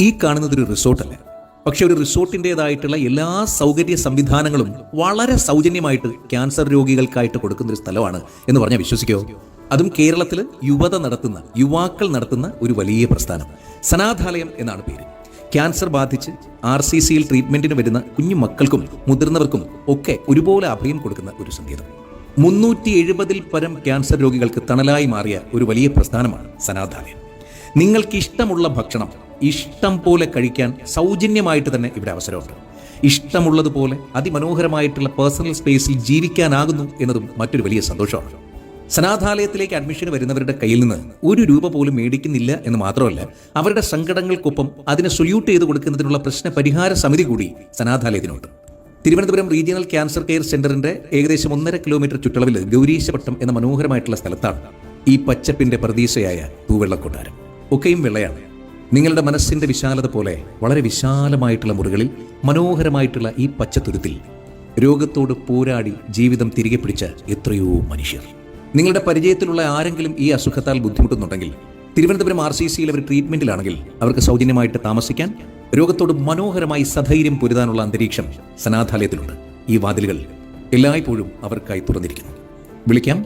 ഈ കാണുന്നത് ഒരു റിസോർട്ടല്ല, പക്ഷെ ഒരു റിസോർട്ടിൻ്റെതായിട്ടുള്ള എല്ലാ സൗകര്യ സംവിധാനങ്ങളും വളരെ സൗജന്യമായിട്ട് ക്യാൻസർ രോഗികൾക്കായിട്ട് കൊടുക്കുന്ന ഒരു സ്ഥലമാണ് എന്ന് പറഞ്ഞാൽ വിശ്വസിക്കോ? അതും കേരളത്തിൽ യുവാക്കൾ നടത്തുന്ന ഒരു വലിയ പ്രസ്ഥാനം. സനാഥാലയം എന്നാണ് പേര്. ക്യാൻസർ ബാധിച്ച് RCCയിൽ ട്രീറ്റ്മെന്റിന് വരുന്ന കുഞ്ഞു മക്കൾക്കും മുതിർന്നവർക്കും ഒക്കെ ഒരുപോലെ അഭയം കൊടുക്കുന്ന ഒരു സങ്കേതം. 370 പരം ക്യാൻസർ രോഗികൾക്ക് തണലായി മാറിയ ഒരു വലിയ പ്രസ്ഥാനമാണ് സനാഥാലയം. നിങ്ങൾക്ക് ഇഷ്ടമുള്ള ഭക്ഷണം ഇഷ്ടം പോലെ കഴിക്കാൻ സൗജന്യമായിട്ട് തന്നെ ഇവിടെ അവസരമുണ്ട്. ഇഷ്ടമുള്ളതുപോലെ അതിമനോഹരമായിട്ടുള്ള പേഴ്സണൽ സ്പേസിൽ ജീവിക്കാനാകുന്നു എന്നതും മറ്റൊരു വലിയ സന്തോഷമാണ്. സനാഥാലയത്തിലേക്ക് അഡ്മിഷൻ വരുന്നവരുടെ കയ്യിൽ നിന്ന് 1 രൂപ പോലും മേടിക്കുന്നില്ല എന്ന് മാത്രമല്ല, അവരുടെ സങ്കടങ്ങൾക്കൊപ്പം അതിനെ സൊല്യൂട്ട് ചെയ്ത് കൊടുക്കുന്നതിനുള്ള പ്രശ്ന പരിഹാര സമിതി കൂടി സനാഥാലയത്തിനുണ്ട്. തിരുവനന്തപുരം റീജിയണൽ ക്യാൻസർ കെയർ സെന്ററിന്റെ ഏകദേശം 1.5 കിലോമീറ്റർ ചുറ്റളവിൽ ഗൗരീശപട്ടം എന്ന മനോഹരമായിട്ടുള്ള സ്ഥലത്താണ് ഈ പച്ചപ്പിന്റെ പ്രതീക്ഷയായ തൂവെള്ളക്കൊട്ടാരം. ഒക്കെയും വെള്ളയാണ്. നിങ്ങളുടെ മനസ്സിന്റെ വിശാലത പോലെ വളരെ വിശാലമായിട്ടുള്ള മുറികളിൽ മനോഹരമായിട്ടുള്ള ഈ പച്ചത്തുരുത്തിൽ രോഗത്തോട് പോരാടി ജീവിതം തിരികെ പിടിച്ച എത്രയോ മനുഷ്യർ. നിങ്ങളുടെ പരിചയത്തിലുള്ള ആരെങ്കിലും ഈ അസുഖത്താൽ ബുദ്ധിമുട്ടുന്നുണ്ടെങ്കിൽ തിരുവനന്തപുരം RCCയിൽ അവർ ട്രീറ്റ്മെന്റിലാണെങ്കിൽ അവർക്ക് സൗജന്യമായിട്ട് താമസിക്കാൻ, രോഗത്തോട് മനോഹരമായി സധൈര്യം പൊരുതാനുള്ള അന്തരീക്ഷം സനാഥാലയത്തിലുണ്ട്. ഈ വാതിലുകൾ എല്ലായ്പ്പോഴും അവർക്കായി തുറന്നിരിക്കുന്നു. വിളിക്കാം